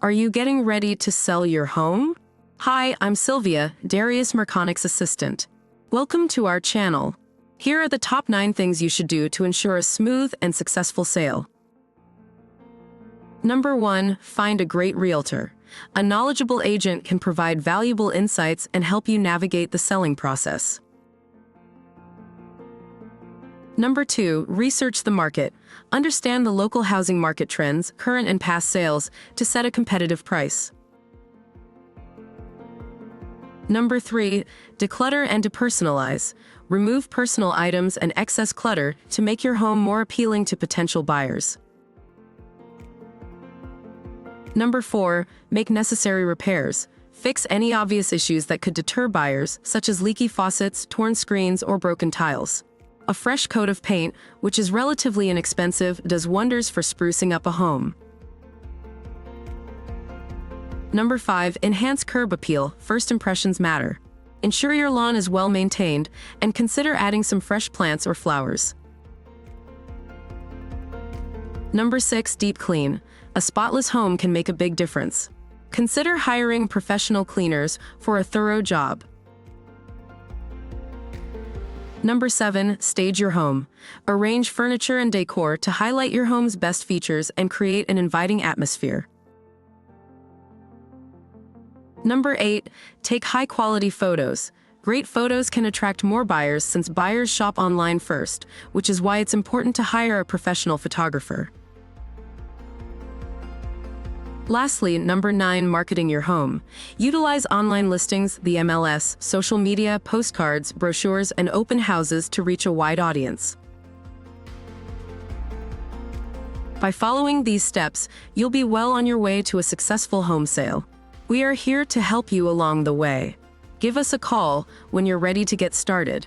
Are you getting ready to sell your home? Hi, I'm Sylvia, Darius Merconic's assistant. Welcome to our channel. Here are the top 9 things you should do to ensure a smooth and successful sale. Number 1, find a great realtor. A knowledgeable agent can provide valuable insights and help you navigate the selling process. Number 2, research the market. Understand the local housing market trends, current and past sales, to set a competitive price. Number 3, declutter and depersonalize. Remove personal items and excess clutter to make your home more appealing to potential buyers. Number 4, make necessary repairs. Fix any obvious issues that could deter buyers, such as leaky faucets, torn screens, or broken tiles. A fresh coat of paint, which is relatively inexpensive, does wonders for sprucing up a home. Number 5, enhance curb appeal. First impressions matter. Ensure your lawn is well maintained, and consider adding some fresh plants or flowers. Number 6, deep clean. A spotless home can make a big difference. Consider hiring professional cleaners for a thorough job. Number 7, stage your home. Arrange furniture and decor to highlight your home's best features and create an inviting atmosphere. Number 8, take high-quality photos. Great photos can attract more buyers since buyers shop online first, which is why it's important to hire a professional photographer. Lastly, number 9, marketing your home. Utilize online listings, the MLS, social media, postcards, brochures, and open houses to reach a wide audience. By following these steps, you'll be well on your way to a successful home sale. We are here to help you along the way. Give us a call when you're ready to get started.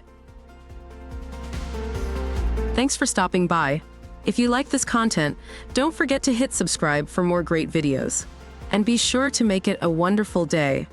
Thanks for stopping by. If you like this content, don't forget to hit subscribe for more great videos. And be sure to make it a wonderful day.